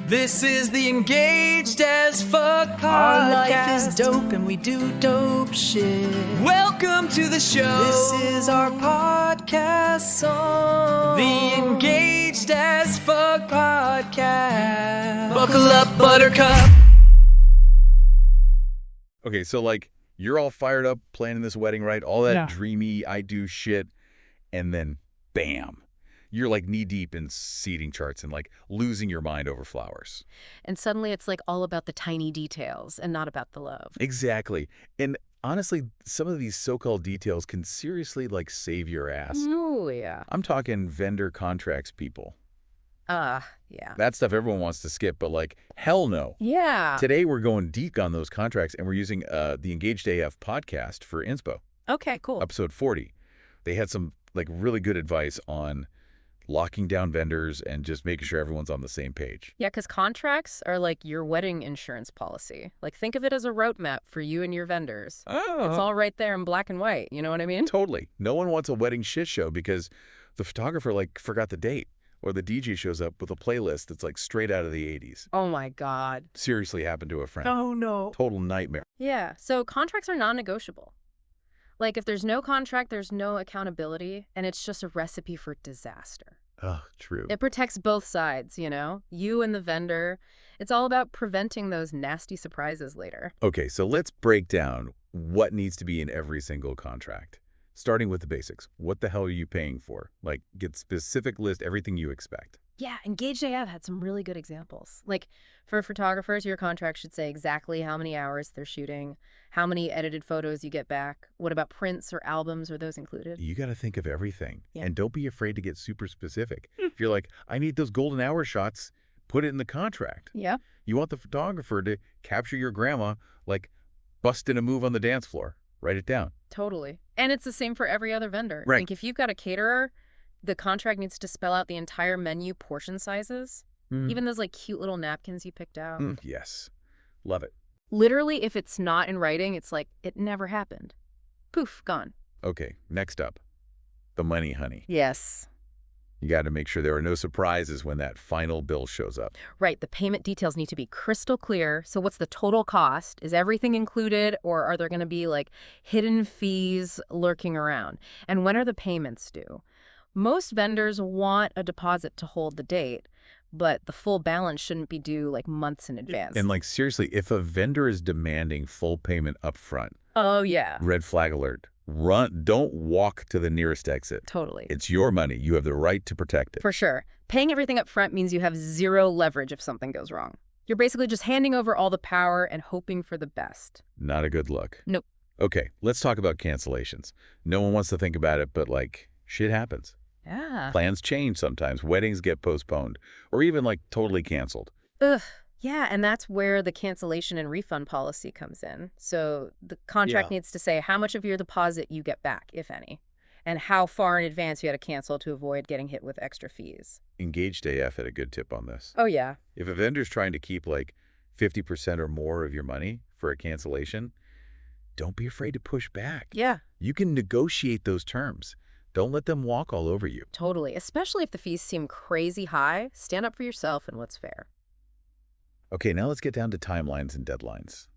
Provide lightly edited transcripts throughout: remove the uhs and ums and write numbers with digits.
This is the Engaged as Fuck podcast. Our life is dope and we do dope shit. Welcome to the show. This is our podcast song. The Engaged as Fuck podcast. Buckle up, Buttercup. Okay, so like you're all fired up planning this wedding, right? All that Yeah. dreamy I do shit, and then bam. You're like knee deep in seating charts and like losing your mind over flowers. And suddenly it's like all about the tiny details and not about the love. Exactly. And honestly, some of these so-called details can seriously like save your ass. Oh, yeah. I'm talking vendor contracts, people. Yeah. That stuff everyone wants to skip, but like hell no. Yeah. Today we're going deep on those contracts, and we're using the Engaged AF podcast for Inspo, Okay, cool. episode 40. They had some like really good advice on locking down vendors and just making sure everyone's on the same page. Yeah, because contracts are like your wedding insurance policy. Like, think of it as a roadmap for you and your vendors. Oh, It's all right there in black and white. You know what I mean? totally. No one wants a wedding shit show because the photographer like forgot the date, or the DJ shows up with a playlist that's like straight out of the 80s. Oh, my God. Seriously happened to a friend. Oh, no. Total nightmare. Yeah. So contracts are non-negotiable. Like, if there's no contract, there's no accountability, and it's just a recipe for disaster. Oh, true. It protects both sides, you know? You and the vendor. It's all about preventing those nasty surprises later. Okay, so let's break down what needs to be in every single contract. Starting with the basics. What the hell are you paying for? Like, get specific list everything you expect. Yeah, Engaged AF had some really good examples. Like, for photographers, your contract should say exactly how many hours they're shooting, how many edited photos you get back. What about prints or albums? Are those included? You got to think of everything. Yeah. And don't be afraid to get super specific. If you're like, I need those golden hour shots, put it in the contract. Yeah. You want the photographer to capture your grandma, like, busting a move on the dance floor. Write it down. Totally. And it's the same for every other vendor. Right. Like, if you've got a caterer, the contract needs to spell out the entire menu portion sizes, even those, like, cute little napkins you picked out. Yes. Love it. Literally, if it's not in writing, it's like, it never happened. Poof, gone. Okay, next up. The money, honey. Yes. You got to make sure there are no surprises when that final bill shows up. Right, the payment details need to be crystal clear. So what's the total cost? Is everything included, or are there going to be like hidden fees lurking around? And when are the payments due? Most vendors want a deposit to hold the date, but the full balance shouldn't be due like months in advance. And like seriously, if a vendor is demanding full payment up front, Oh, yeah, red flag alert. Run, don't walk to the nearest exit. totally. It's your money. You have the right to protect it. For sure. Paying everything up front means you have zero leverage if something goes wrong. You're basically just handing over all the power and hoping for the best. Not a good look. Nope. Okay, let's talk about cancellations. No one wants to think about it, but like shit happens. Yeah. Plans change sometimes. Weddings get postponed or even like totally canceled. Ugh. Yeah, and that's where the cancellation and refund policy comes in. So the contract Yeah. needs to say how much of your deposit you get back, if any, and how far in advance you had to cancel to avoid getting hit with extra fees. Engaged AF had a good tip on this. Oh, yeah. If a vendor's trying to keep like 50% or more of your money for a cancellation, don't be afraid to push back. Yeah, You can negotiate those terms. Don't let them walk all over you. totally. Especially if the fees seem crazy high, stand up for yourself and what's fair. Okay, now let's get down to timelines and deadlines.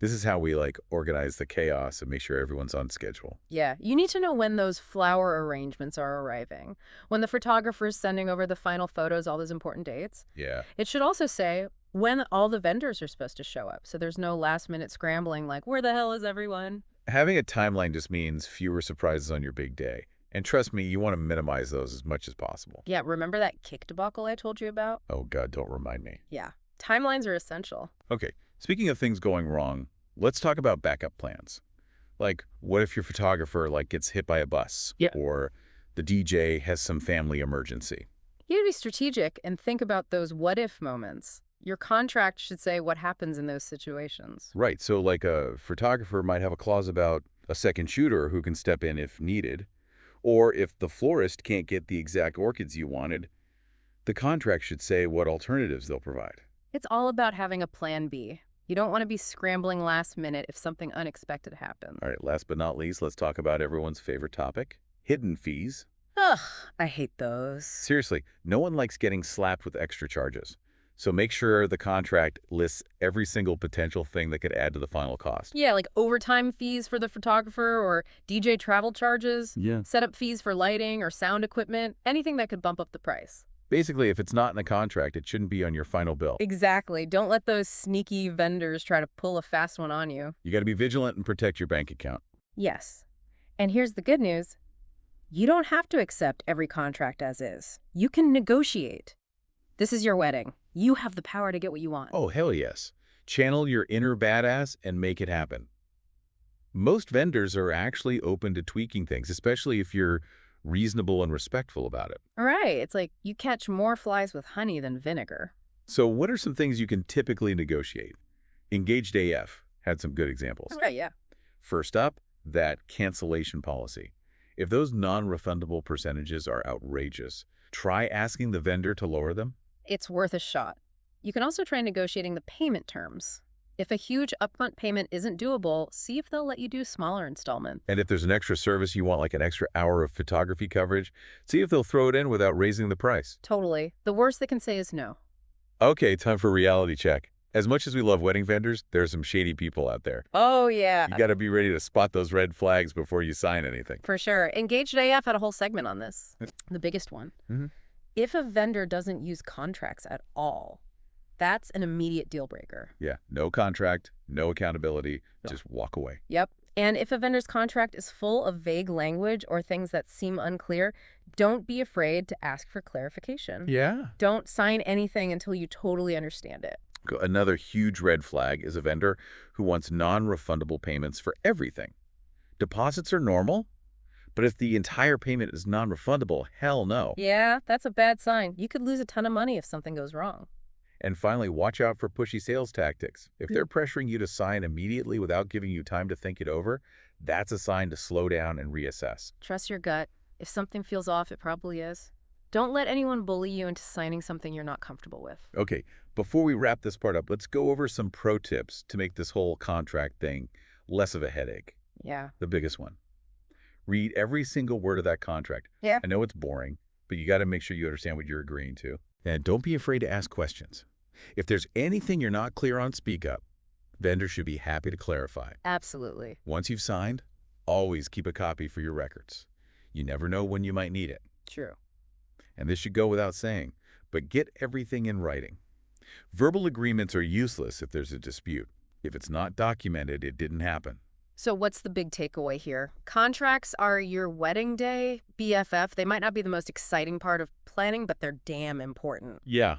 This is how we like organize the chaos and make sure everyone's on schedule. Yeah, you need to know when those flower arrangements are arriving, when the photographer's sending over the final photos, all those important dates. Yeah. It should also say when all the vendors are supposed to show up, so there's no last-minute scrambling like, where the hell is everyone? Having a timeline just means fewer surprises on your big day. And trust me, you want to minimize those as much as possible. Yeah, remember that cake debacle I told you about? Oh God, don't remind me. Yeah, timelines are essential. Okay, speaking of things going wrong, let's talk about backup plans. Like, what if your photographer like gets hit by a bus? Yeah. Or the DJ has some family emergency? You need to be strategic and think about those what-if moments. Your contract should say what happens in those situations. Right, so like a photographer might have a clause about a second shooter who can step in if needed. Or if the florist can't get the exact orchids you wanted, the contract should say what alternatives they'll provide. It's all about having a plan B. You don't want to be scrambling last minute if something unexpected happens. All right, last but not least, let's talk about everyone's favorite topic, hidden fees. Ugh, I hate those. Seriously, no one likes getting slapped with extra charges. So make sure the contract lists every single potential thing that could add to the final cost. Yeah, like overtime fees for the photographer or DJ travel charges, Yeah. setup fees for lighting or sound equipment, anything that could bump up the price. Basically, if it's not in the contract, it shouldn't be on your final bill. Exactly. Don't let those sneaky vendors try to pull a fast one on you. You got to be vigilant and protect your bank account. Yes. And here's the good news. You don't have to accept every contract as is. You can negotiate. This is your wedding. You have the power to get what you want. Oh, hell yes. Channel your inner badass and make it happen. Most vendors are actually open to tweaking things, especially if you're reasonable and respectful about it. All right. It's like you catch more flies with honey than vinegar. So what are some things you can typically negotiate? Engaged AF had some good examples. Right, yeah. First up, that cancellation policy. If those non-refundable percentages are outrageous, try asking the vendor to lower them. It's worth a shot. You can also try negotiating the payment terms. If a huge upfront payment isn't doable, see if they'll let you do smaller installments. And if there's an extra service you want, like an extra hour of photography coverage, see if they'll throw it in without raising the price. Totally. The worst they can say is no. Okay, time for reality check. As much as we love wedding vendors, there are some shady people out there. Oh, yeah. You got to be ready to spot those red flags before you sign anything. For sure. Engaged AF had a whole segment on this. The biggest one. Mhm. If a vendor doesn't use contracts at all, that's an immediate deal breaker. Yeah, no contract, no accountability, just walk away. Yep. And if a vendor's contract is full of vague language or things that seem unclear, don't be afraid to ask for clarification. Yeah. Don't sign anything until you totally understand it. Another huge red flag is a vendor who wants non-refundable payments for everything. Deposits are normal, but if the entire payment is non-refundable, hell no. Yeah, that's a bad sign. You could lose a ton of money if something goes wrong. And finally, watch out for pushy sales tactics. If they're pressuring you to sign immediately without giving you time to think it over, that's a sign to slow down and reassess. Trust your gut. If something feels off, it probably is. Don't let anyone bully you into signing something you're not comfortable with. Okay, before we wrap this part up, let's go over some pro tips to make this whole contract thing less of a headache. Yeah. The biggest one. Read every single word of that contract. Yeah. I know it's boring, but you got to make sure you understand what you're agreeing to. And don't be afraid to ask questions. If there's anything you're not clear on, speak up. Vendors should be happy to clarify. Absolutely. Once you've signed, always keep a copy for your records. You never know when you might need it. True. And this should go without saying, but get everything in writing. Verbal agreements are useless if there's a dispute. If it's not documented, it didn't happen. So what's the big takeaway here? Contracts are your wedding day BFF. They might not be the most exciting part of planning, but they're damn important. Yeah.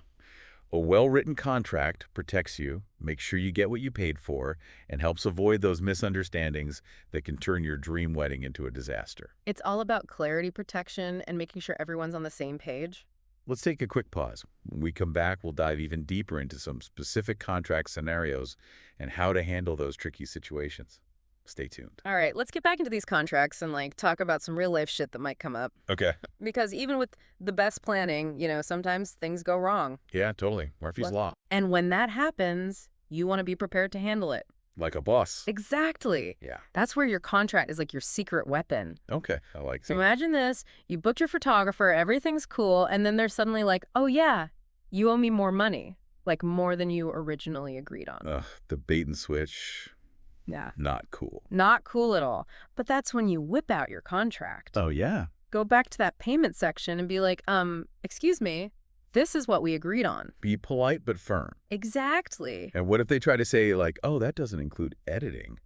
A well-written contract protects you, makes sure you get what you paid for, and helps avoid those misunderstandings that can turn your dream wedding into a disaster. It's all about clarity, protection, and making sure everyone's on the same page. Let's take a quick pause. When we come back, we'll dive even deeper into some specific contract scenarios and how to handle those tricky situations. Stay tuned. All right, let's get back into these contracts and talk about some real life shit that might come up. Okay. Because even with the best planning, sometimes things go wrong. Yeah, totally. Murphy's What? Law. And when that happens, you want to be prepared to handle it. Like a boss. Exactly. Yeah. That's where your contract is like your secret weapon. Okay. I like So that. imagine this, you booked your photographer, everything's cool, and then they're suddenly like, oh yeah, you owe me more money. Like more than you originally agreed on. Ugh, the bait and switch. Yeah. Not cool. Not cool at all. But that's when you whip out your contract. Oh, yeah. Go back to that payment section and be like, excuse me, this is what we agreed on. Be polite but firm. Exactly. And what if they try to say, like, oh, that doesn't include editing?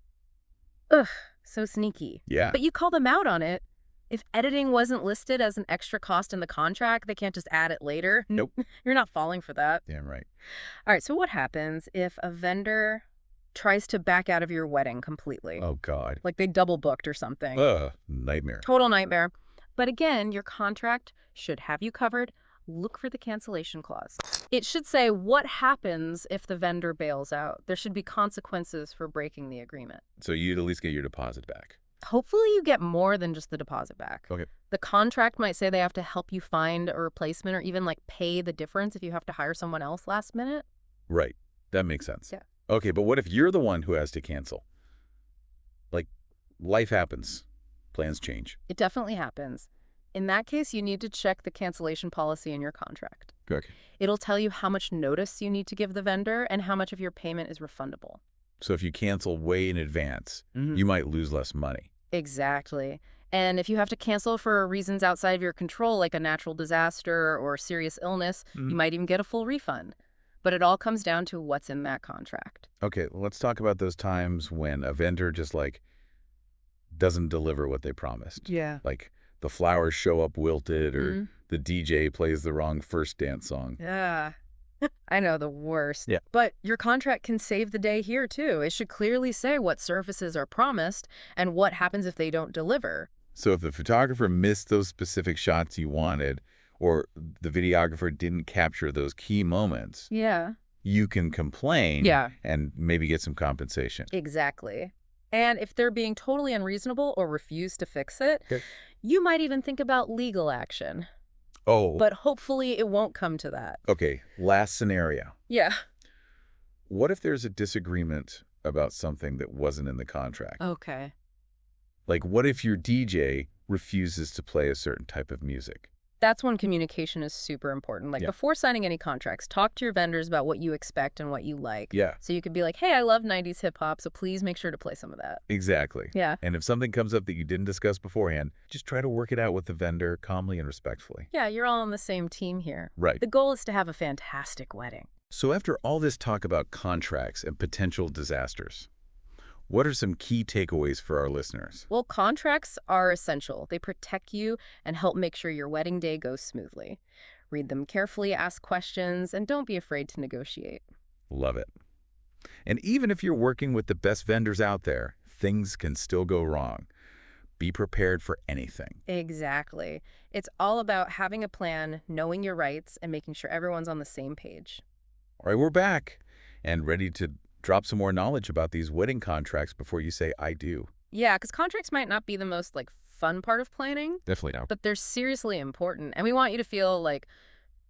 Ugh, so sneaky. Yeah. But you call them out on it. If editing wasn't listed as an extra cost in the contract, they can't just add it later. Nope. You're not falling for that. Damn right. All right, so what happens if a vendor tries to back out of your wedding completely? Oh, God. Like they double booked or something. Ugh, nightmare. Total nightmare. But again, your contract should have you covered. Look for the cancellation clause. It should say what happens if the vendor bails out. There should be consequences for breaking the agreement. So you'd at least get your deposit back. Hopefully you get more than just the deposit back. Okay. The contract might say they have to help you find a replacement or even pay the difference if you have to hire someone else last minute. Right. That makes sense. Yeah. Okay, but what if you're the one who has to cancel? Like, life happens. Plans change. It definitely happens. In that case, you need to check the cancellation policy in your contract. Okay. It'll tell you how much notice you need to give the vendor and how much of your payment is refundable. So if you cancel way in advance, you might lose less money. Exactly. And if you have to cancel for reasons outside of your control, like a natural disaster or serious illness, you might even get a full refund. But it all comes down to what's in that contract. Okay, let's talk about those times when a vendor just doesn't deliver what they promised. Yeah. Like the flowers show up wilted or the DJ plays the wrong first dance song. Yeah. I know, the worst. Yeah. But your contract can save the day here, too. It should clearly say what services are promised and what happens if they don't deliver. So if the photographer missed those specific shots you wanted, or the videographer didn't capture those key moments, Yeah. you can complain Yeah. and maybe get some compensation. Exactly. And if they're being totally unreasonable or refuse to fix it, Okay. you might even think about legal action. Oh, But hopefully it won't come to that. okay. Last scenario. Yeah. What if there's a disagreement about something that wasn't in the contract? Okay. Like, what if your DJ refuses to play a certain type of music? That's when communication is super important. Like Yeah. before signing any contracts, talk to your vendors about what you expect and what you like. Yeah, So you could be like, hey, I love 90s hip hop, so please make sure to play some of that. exactly. Yeah. And if something comes up that you didn't discuss beforehand, just try to work it out with the vendor calmly and respectfully. Yeah, you're all on the same team here. Right. The goal is to have a fantastic wedding. So after all this talk about contracts and potential disasters, what are some key takeaways for our listeners? Well, contracts are essential. They protect you and help make sure your wedding day goes smoothly. Read them carefully, ask questions, and don't be afraid to negotiate. Love it. And even if you're working with the best vendors out there, things can still go wrong. Be prepared for anything. Exactly. It's all about having a plan, knowing your rights, and making sure everyone's on the same page. All right, we're back and ready to drop some more knowledge about these wedding contracts before you say I do. Yeah, because contracts might not be the most fun part of planning, Definitely not. but they're seriously important. And we want you to feel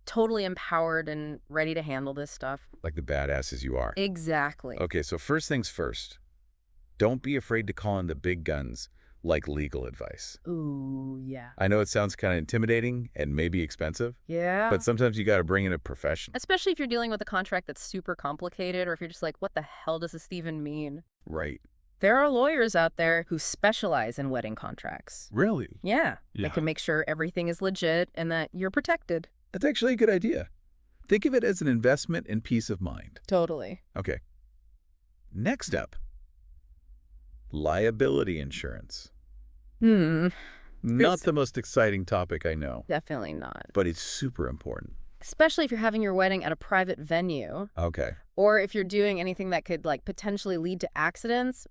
totally empowered and ready to handle this stuff. Like the badasses you are. Exactly. Okay, so first things first. Don't be afraid to call in the big guns like legal advice. Ooh, yeah. I know it sounds kind of intimidating and maybe expensive, Yeah. but sometimes you got to bring in a professional. Especially if you're dealing with a contract that's super complicated or if you're just like, what the hell does this even mean? Right. There are lawyers out there who specialize in wedding contracts. Really? Yeah. Yeah. They can make sure everything is legit and that you're protected. That's actually a good idea. Think of it as an investment in peace of mind. Totally. Okay. Next up, liability insurance. Not the most exciting topic, I know, Definitely not. but it's super important. Especially if you're having your wedding at a private venue Okay. or if you're doing anything that could potentially lead to accidents.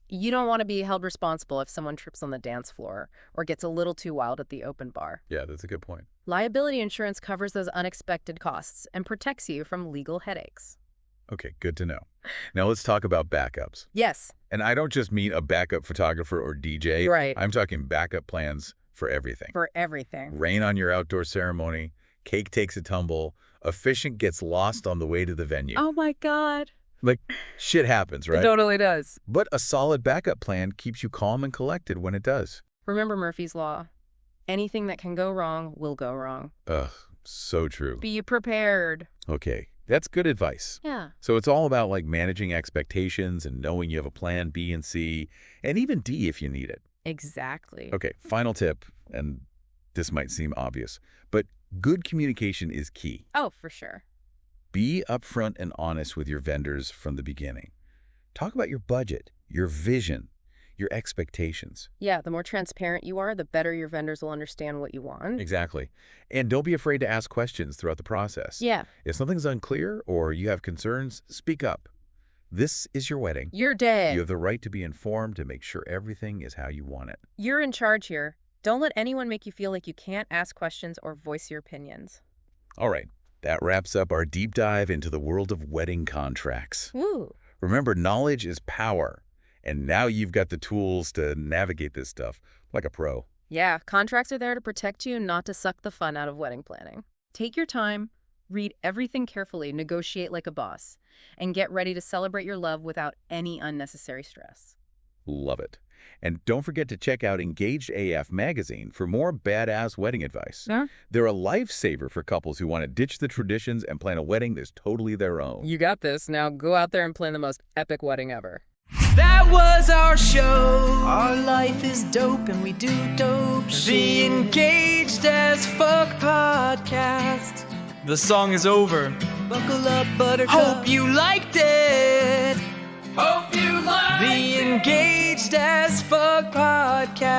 You don't want to be held responsible if someone trips on the dance floor or gets a little too wild at the open bar. Yeah, that's a good point. Liability insurance covers those unexpected costs and protects you from legal headaches. Okay, good to know. Now let's talk about backups. Yes. And I don't just mean a backup photographer or DJ. Right. I'm talking backup plans for everything. For everything. Rain on your outdoor ceremony, cake takes a tumble, officiant gets lost on the way to the venue. Oh my God. Like, shit happens, right? It totally does. But a solid backup plan keeps you calm and collected when it does. Remember Murphy's Law. Anything that can go wrong will go wrong. Ugh, so true. Be prepared. Okay, that's good advice. Yeah. So it's all about managing expectations and knowing you have a plan B and C, and even D if you need it. Exactly. Okay, final tip, and this might seem obvious, but good communication is key. Oh, for sure. Be upfront and honest with your vendors from the beginning. Talk about your budget, your vision, your expectations. Yeah, the more transparent you are, the better your vendors will understand what you want. Exactly. And don't be afraid to ask questions throughout the process. Yeah. If something's unclear or you have concerns, speak up. This is your wedding. Your day. You have the right to be informed to make sure everything is how you want it. You're in charge here. Don't let anyone make you feel like you can't ask questions or voice your opinions. All right, that wraps up our deep dive into the world of wedding contracts. Woo. Remember, knowledge is power, and now you've got the tools to navigate this stuff like a pro. Yeah, contracts are there to protect you, not to suck the fun out of wedding planning. Take your time, read everything carefully, negotiate like a boss, and get ready to celebrate your love without any unnecessary stress. Love it. And don't forget to check out Engaged AF magazine for more badass wedding advice. Yeah. They're a lifesaver for couples who want to ditch the traditions and plan a wedding that's totally their own. You got this. Now go out there and plan the most epic wedding ever. That was our show. Our life is dope and we do dope The shit. Engaged as Fuck podcast. The song is over. Buckle up, buttercup. Hope you liked it. Hope you liked The Engaged as Fuck podcast.